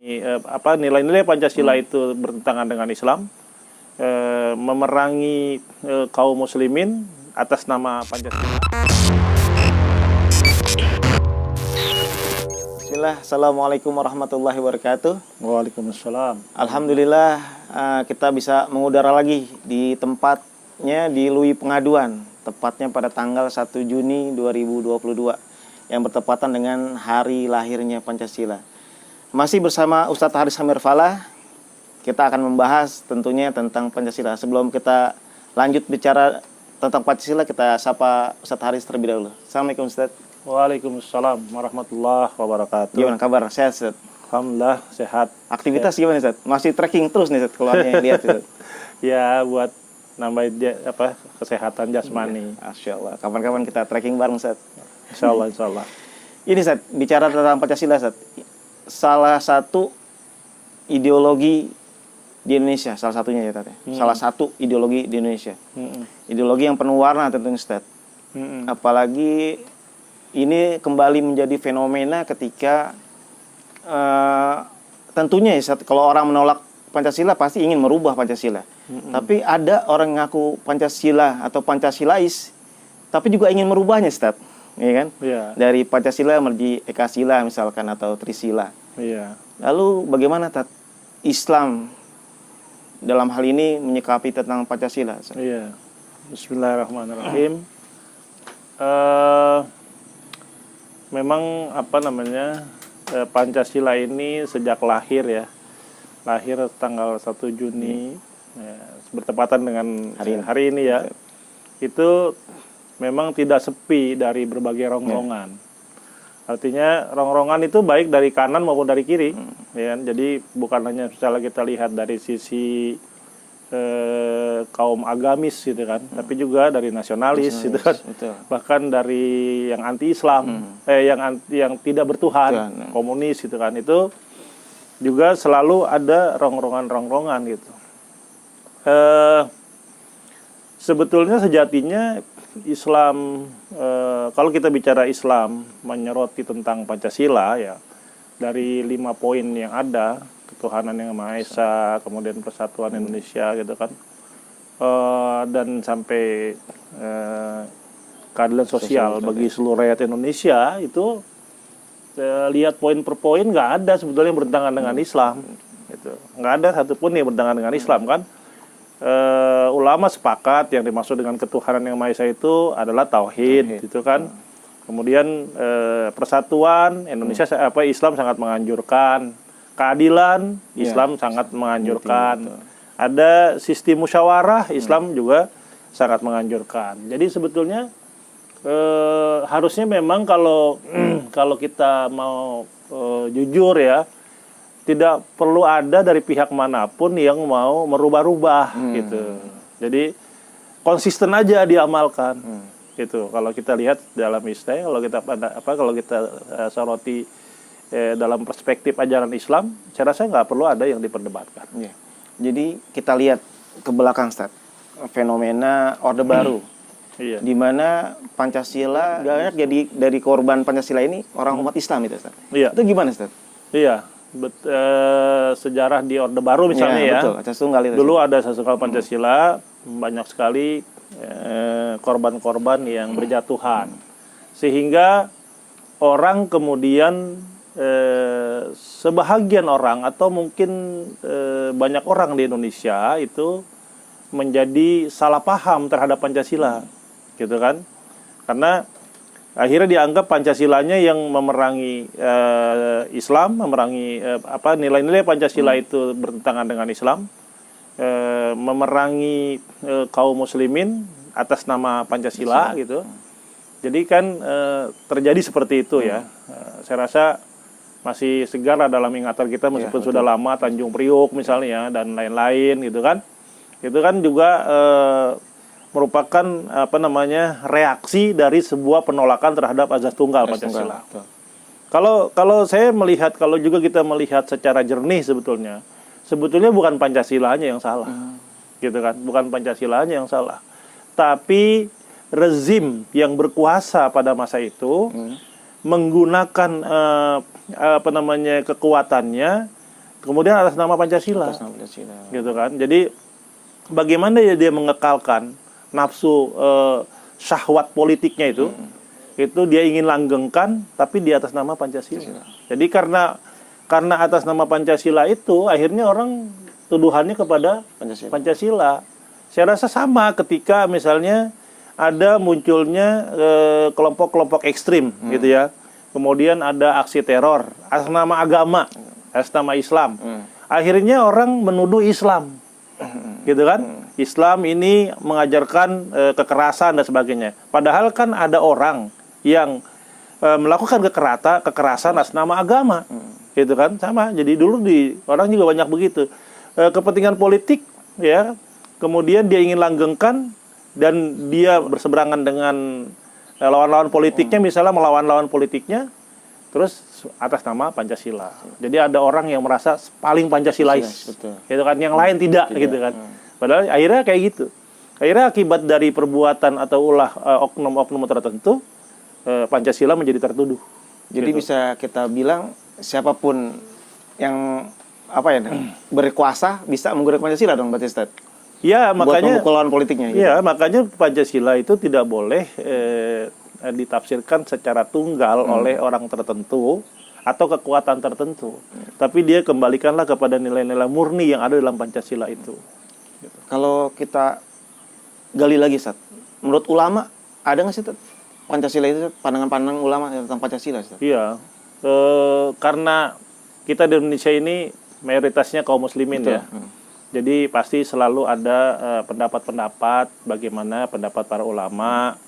Nilai-nilai Pancasila itu bertentangan dengan Islam, memerangi kaum muslimin atas nama Pancasila. Bismillah, Assalamualaikum warahmatullahi wabarakatuh. Waalaikumsalam. Alhamdulillah kita bisa mengudara lagi di tempatnya di Lui Pengaduan, tepatnya pada tanggal 1 Juni 2022 yang bertepatan dengan hari lahirnya Pancasila. Masih bersama Ustadz Haris Hamir Falah, kita akan membahas tentunya tentang Pancasila. Sebelum kita lanjut bicara tentang Pancasila, kita sapa Ustadz Haris terlebih dahulu. Assalamualaikum Ustadz. Waalaikumsalam warahmatullahi wabarakatuh. Gimana kabar? Sehat Ustadz? Alhamdulillah sehat. Aktivitas gimana Ustadz? Masih trekking terus nih Ustadz, keluarnya lihat Ustadz. Ya, buat nambahin kesehatan jasmani. Masya Allah. Kapan-kapan kita trekking bareng Ustadz. Insya Allah, insya Allah. Ini Ustadz, bicara tentang Pancasila Ustadz, salah satu ideologi di Indonesia, salah satunya ya Ustadz. Salah satu ideologi di Indonesia. Ideologi yang penuh warna tentunya Ustadz. Apalagi ini kembali menjadi fenomena ketika tentunya ya Ustadz, kalau orang menolak Pancasila pasti ingin merubah Pancasila. Tapi ada orang ngaku Pancasila atau Pancasilais tapi juga ingin merubahnya Ustadz. Iya kan? Ya. Dari Pancasila menjadi Ekasila misalkan atau Trisila. Iya. Lalu bagaimana Islam dalam hal ini menyikapi tentang Pancasila? Iya. Bismillahirrahmanirrahim. Memang Pancasila ini sejak lahir ya. Lahir tanggal 1 Juni ya, bertepatan dengan hari ini ya. Itu memang tidak sepi dari berbagai rongrongan. Artinya rongrongan itu baik dari kanan maupun dari kiri. Ya, jadi bukan hanya misalnya kita lihat dari sisi kaum agamis gitu kan, tapi juga dari nasionalis gitu kan. Betul. Bahkan dari yang anti-Islam, yang tidak bertuhan, komunis gitu kan. Itu juga selalu ada rongrongan-rongrongan gitu. Sebetulnya sejatinya Islam, kalau kita bicara Islam menyoroti tentang Pancasila ya, dari 5 poin yang ada, ketuhanan yang Maha Esa, kemudian persatuan Indonesia gitu kan, dan sampai keadilan sosial bagi seluruh rakyat Indonesia, itu lihat poin per poin nggak ada sebetulnya yang bertentangan dengan Islam, gitu. Nggak ada satupun yang bertentangan dengan Islam kan. Ulama sepakat yang dimaksud dengan ketuhanan yang Maha Esa itu adalah tauhid, gitu kan. Kemudian persatuan Indonesia, Islam sangat menganjurkan. Keadilan Islam sangat menganjurkan. Ada sistem musyawarah, Islam juga sangat menganjurkan. Jadi sebetulnya harusnya memang kalau kita mau jujur ya, tidak perlu ada dari pihak manapun yang mau merubah-rubah gitu. Jadi konsisten aja diamalkan. Gitu. Kalau kita lihat dalam istilah, kalau kita soroti dalam perspektif ajaran Islam, saya rasa nggak perlu ada yang diperdebatkan. Ya. Jadi kita lihat ke belakang Ustaz, fenomena Orde Baru. Iya. Di mana Pancasila banyak jadi dari korban Pancasila ini orang umat Islam itu Ustaz. Iya. Itu gimana Ustaz? Iya. Sejarah di Orde Baru misalnya ya, betul. Asas tunggal itu. Dulu ada asas tunggal Pancasila, banyak sekali korban-korban yang berjatuhan, sehingga orang kemudian sebahagian orang atau mungkin banyak orang di Indonesia itu menjadi salah paham terhadap Pancasila, gitu kan? Karena akhirnya dianggap Pancasilanya yang memerangi Islam, memerangi nilai-nilai Pancasila itu bertentangan dengan Islam, memerangi kaum muslimin atas nama Pancasila gitu. Jadi kan terjadi seperti itu ya. Saya rasa masih segar dalam ingatan kita meskipun sudah lama, Tanjung Priok misalnya dan lain-lain gitu kan. Itu kan juga merupakan reaksi dari sebuah penolakan terhadap azas tunggal Pancasila. Kalau saya melihat, kalau juga kita melihat secara jernih sebetulnya bukan Pancasilanya yang salah, gitu kan? Bukan Pancasilanya yang salah, tapi rezim yang berkuasa pada masa itu menggunakan kekuatannya kemudian atas nama Pancasila. Atas nama Pancasila. Gitu kan. Jadi bagaimana ya dia mengekalkan nafsu syahwat politiknya itu dia ingin langgengkan tapi di atas nama Pancasila. Jadi karena atas nama Pancasila itu akhirnya orang tuduhannya kepada Pancasila. Saya rasa sama ketika misalnya ada munculnya kelompok-kelompok ekstrim gitu ya. Kemudian ada aksi teror atas nama agama, atas nama Islam. Akhirnya orang menuduh Islam. Gitu kan? Islam ini mengajarkan kekerasan dan sebagainya. Padahal kan ada orang yang melakukan kekerasan atas nama agama. Gitu kan? Sama. Jadi dulu orang juga banyak begitu. Kepentingan politik ya, kemudian dia ingin langgengkan dan dia berseberangan dengan lawan-lawan politiknya, misalnya melawan lawan politiknya, terus atas nama Pancasila. Jadi ada orang yang merasa paling Pancasilais, gitu kan, yang lain tidak. Gitu kan. Padahal akhirnya kayak gitu. Akhirnya akibat dari perbuatan atau ulah oknum-oknum tertentu, Pancasila menjadi tertuduh. Jadi gitu. bisa kita bilang siapapun yang berkuasa bisa menggunakan Pancasila dong, berarti Ustaz? Ya, makanya memukul lawan politiknya. Gitu. Ya, makanya Pancasila itu tidak boleh ditafsirkan secara tunggal oleh orang tertentu atau kekuatan tertentu. Tapi dia kembalikanlah kepada nilai-nilai murni yang ada dalam Pancasila itu. Gitu. Kalau kita gali lagi, Ustaz, menurut ulama ada nggak sih Pancasila itu pandangan-pandangan ulama tentang Pancasila, Ustaz? Iya, karena kita di Indonesia ini mayoritasnya kaum muslimin. Betul. Ya. Jadi pasti selalu ada pendapat-pendapat bagaimana pendapat para ulama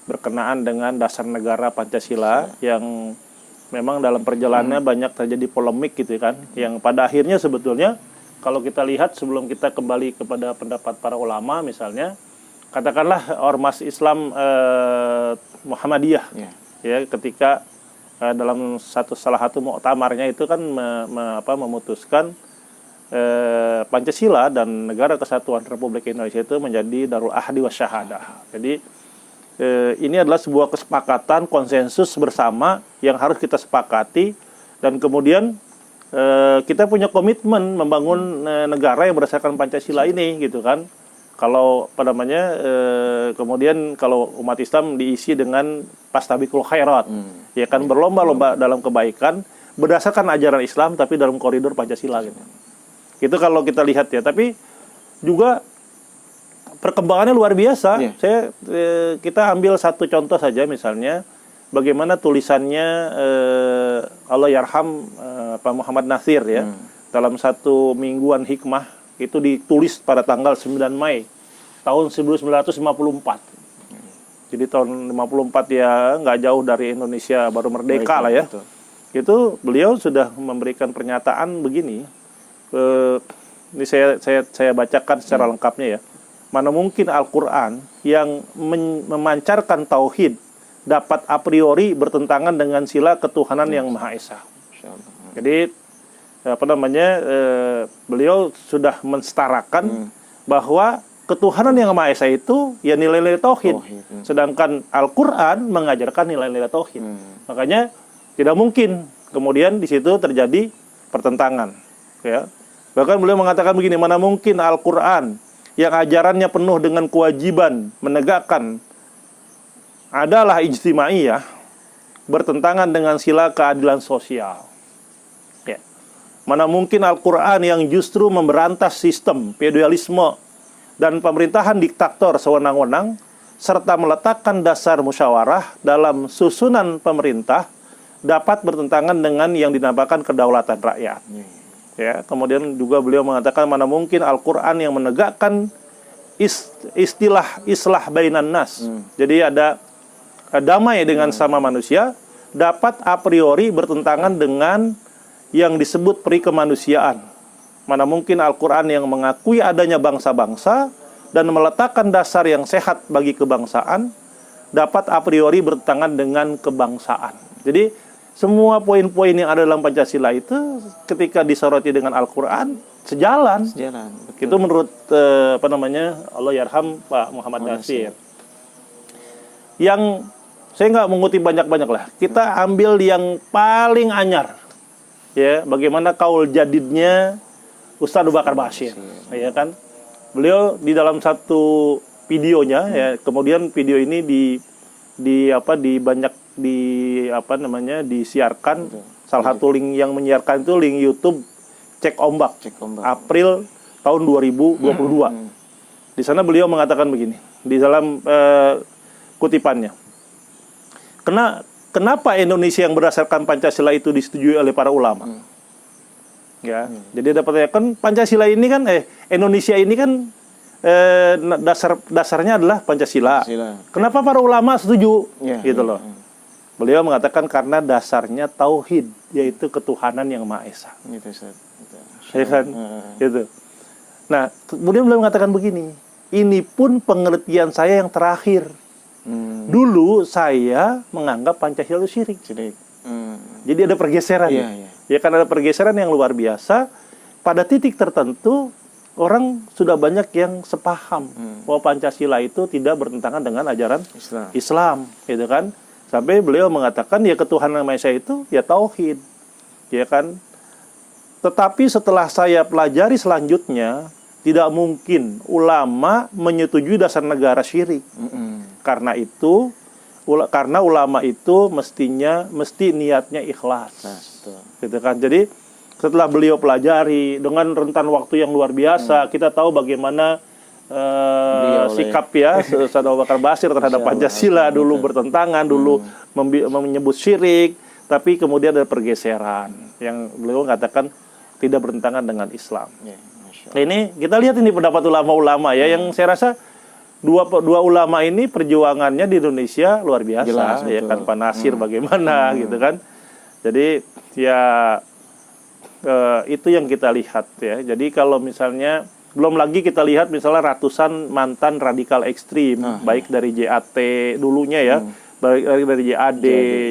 berkenaan dengan dasar negara Pancasila yang memang dalam perjalanannya banyak terjadi polemik gitu kan. Yang pada akhirnya sebetulnya kalau kita lihat sebelum kita kembali kepada pendapat para ulama misalnya, katakanlah ormas Islam Muhammadiyah ya ketika dalam salah satu muktamarnya itu kan memutuskan Pancasila dan Negara Kesatuan Republik Indonesia itu menjadi Darul Ahdi Wasyahadah. Jadi ini adalah sebuah kesepakatan konsensus bersama yang harus kita sepakati dan kemudian kita punya komitmen membangun negara yang berdasarkan Pancasila ini gitu kan. Kalau kemudian kalau umat Islam diisi dengan fastabiqul khairat, ya kan berlomba-lomba dalam kebaikan berdasarkan ajaran Islam tapi dalam koridor Pancasila gitu. Itu kalau kita lihat ya, tapi juga perkembangannya luar biasa. Kita ambil satu contoh saja misalnya bagaimana tulisannya Allah yarham Pak Muhammad Nasir ya dalam satu mingguan hikmah itu ditulis pada tanggal 9 Mei tahun 1954. Jadi tahun 54 ya nggak jauh dari Indonesia baru merdeka lah ya. Betul. Itu beliau sudah memberikan pernyataan begini. Ini saya bacakan secara lengkapnya ya. Mana mungkin Al-Quran yang memancarkan tauhid dapat a priori bertentangan dengan sila ketuhanan yang Maha Esa. Jadi beliau sudah mensetarakan bahwa ketuhanan yang Maha Esa itu ya nilai-nilai tauhid. Sedangkan Al-Quran mengajarkan nilai-nilai tauhid. Makanya tidak mungkin kemudian di situ terjadi pertentangan. Ya. Bahkan beliau mengatakan begini, mana mungkin Al-Quran yang ajarannya penuh dengan kewajiban menegakkan adalah ijtimaiyah bertentangan dengan sila keadilan sosial. Ya. Mana mungkin Al-Quran yang justru memberantas sistem feodalisme dan pemerintahan diktator sewenang-wenang serta meletakkan dasar musyawarah dalam susunan pemerintah dapat bertentangan dengan yang dinamakan kedaulatan rakyat. Ya, kemudian juga beliau mengatakan mana mungkin Al-Quran yang menegakkan istilah islah bainan nas. Jadi ada damai dengan sama manusia dapat a priori bertentangan dengan yang disebut peri kemanusiaan. Mana mungkin Al-Quran yang mengakui adanya bangsa-bangsa dan meletakkan dasar yang sehat bagi kebangsaan dapat a priori bertentangan dengan kebangsaan. Jadi semua poin-poin yang ada dalam Pancasila itu ketika disoroti dengan Al-Quran sejalan. Itu menurut Allah yarham Pak Muhammad Nasir. Yang saya nggak mengutip banyak-banyak lah. Kita ambil yang paling anyar. ya bagaimana kaul jadidnya Ustadz Abu Bakar Bashir, ya kan? Beliau di dalam satu videonya, ya, kemudian video ini disiarkan. Salah satu link yang menyiarkan itu link YouTube Cek Ombak. April tahun 2022. Di sana beliau mengatakan begini di dalam kutipannya. Kenapa Indonesia yang berdasarkan Pancasila itu disetujui oleh para ulama? Ya, jadi ada pertanyaan, kan Pancasila ini kan Indonesia ini kan dasarnya adalah Pancasila. Kenapa para ulama setuju? Gitu loh. Beliau mengatakan karena dasarnya tauhid, yaitu ketuhanan yang Maha Esa. Ya kan? Gitu. Nah, kemudian beliau mengatakan begini, ini pun pengertian saya yang terakhir. Dulu saya menganggap Pancasila itu syirik. Jadi ada pergeseran. Ya kan, ada pergeseran yang luar biasa. Pada titik tertentu orang sudah banyak yang sepaham bahwa Pancasila itu tidak bertentangan dengan ajaran Islam, gitu kan? Sampai beliau mengatakan ya ketuhanan Maha Esa itu ya tauhid, ya kan? Tetapi setelah saya pelajari selanjutnya, tidak mungkin ulama menyetujui dasar negara syirik. Karena itu, karena ulama itu mesti niatnya ikhlas, gitu kan? Jadi setelah beliau pelajari dengan rentan waktu yang luar biasa, kita tahu bagaimana sikap ya Ustadz Abu Bakar Bashir terhadap Pancasila, dulu bertentangan, dulu menyebut syirik, tapi kemudian ada pergeseran yang beliau mengatakan tidak bertentangan dengan Islam. Nah, ini kita lihat ini pendapat ulama-ulama ya, yang saya rasa dua ulama ini perjuangannya di Indonesia luar biasa. Jelas, ya kan, Pak Nasir bagaimana gitu kan. Jadi ya itu yang kita lihat ya. Jadi kalau misalnya belum lagi kita lihat misalnya ratusan mantan radikal ekstrim, baik dari JAT dulunya ya, baik dari JAD,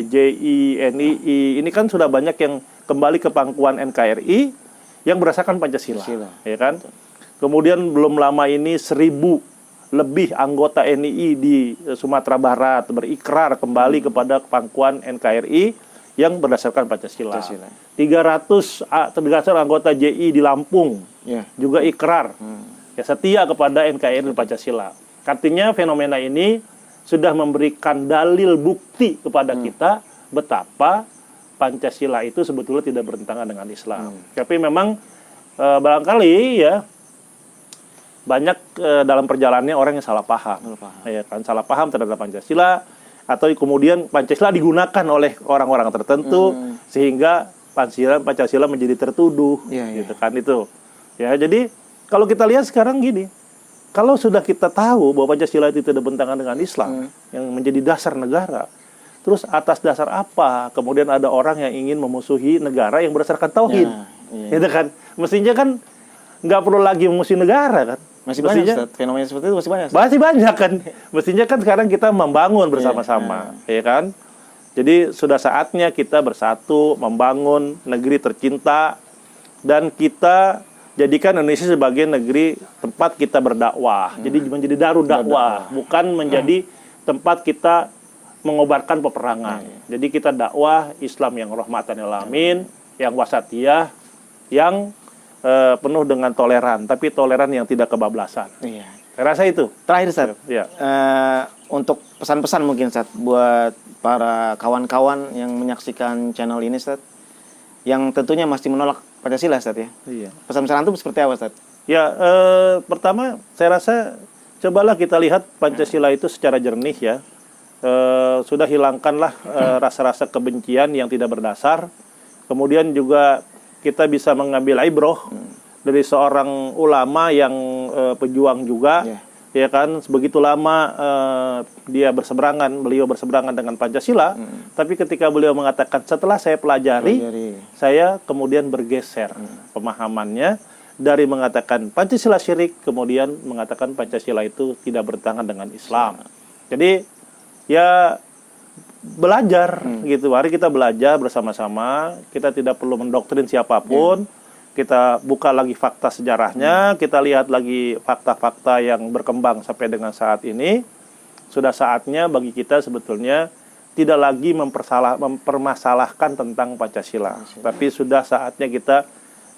JI, NII, ini kan sudah banyak yang kembali ke pangkuan NKRI yang berdasarkan Pancasila, ya kan? Kemudian belum lama ini 1.000 lebih anggota NII di Sumatera Barat berikrar kembali kepada pangkuan NKRI yang berdasarkan Pancasila. 300 anggota JI di Lampung juga ikrar ya setia kepada NKRI dan Pancasila. Artinya fenomena ini sudah memberikan dalil bukti kepada kita betapa Pancasila itu sebetulnya tidak bertentangan dengan Islam. Tapi memang barangkali ya banyak dalam perjalanannya orang yang salah paham. Ya kan, salah paham terhadap Pancasila, atau kemudian Pancasila digunakan oleh orang-orang tertentu sehingga Pancasila menjadi tertuduh, gitu kan itu. Ya, jadi kalau kita lihat sekarang gini, kalau sudah kita tahu bahwa Pancasila itu tidak bertentangan dengan Islam yang menjadi dasar negara, terus atas dasar apa kemudian ada orang yang ingin memusuhi negara yang berdasarkan tauhid, gitu kan? Mestinya kan nggak perlu lagi memusuhi negara kan? Mestinya fenomena seperti itu masih banyak kan. Mestinya kan sekarang kita membangun bersama-sama, ya kan? Jadi sudah saatnya kita bersatu membangun negeri tercinta, dan kita jadikan Indonesia sebagai negeri tempat kita berdakwah. Jadi menjadi darul dakwah, bukan menjadi tempat kita mengobarkan peperangan. Jadi kita dakwah Islam yang rahmatan lil alamin, yang wasatiyah, yang penuh dengan toleran, tapi toleran yang tidak kebablasan. Saya rasa itu. Terakhir, Ustaz, untuk pesan-pesan mungkin, Ustaz, buat para kawan-kawan yang menyaksikan channel ini, Ustaz, yang tentunya masih menolak Pancasila, Ustaz, ya. Pesan-pesan itu seperti apa, Ustaz? Ya, pertama saya rasa cobalah kita lihat Pancasila itu secara jernih ya. Sudah hilangkanlah rasa-rasa kebencian yang tidak berdasar. Kemudian juga kita bisa mengambil ibroh dari seorang ulama yang pejuang juga, ya kan, begitu lama beliau berseberangan dengan Pancasila, tapi ketika beliau mengatakan setelah saya pelajari, saya kemudian bergeser pemahamannya dari mengatakan Pancasila syirik, kemudian mengatakan Pancasila itu tidak bertentangan dengan Islam. Jadi ya belajar gitu. Mari kita belajar bersama-sama. Kita tidak perlu mendoktrin siapapun. Kita buka lagi fakta sejarahnya, kita lihat lagi fakta-fakta yang berkembang sampai dengan saat ini. Sudah saatnya bagi kita sebetulnya tidak lagi mempermasalahkan tentang Pancasila. Tapi sudah saatnya kita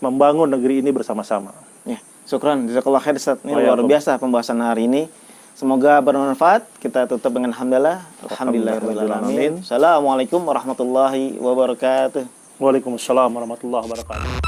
membangun negeri ini bersama-sama. Ya, syukran. Jazakallah khair Ustaz. Ini Oh, ya, luar biasa pembahasan hari ini. Semoga bermanfaat. Kita tutup dengan alhamdulillah. Alhamdulillahirrahmanirrahim. Assalamualaikum warahmatullahi wabarakatuh. Waalaikumsalam warahmatullahi wabarakatuh.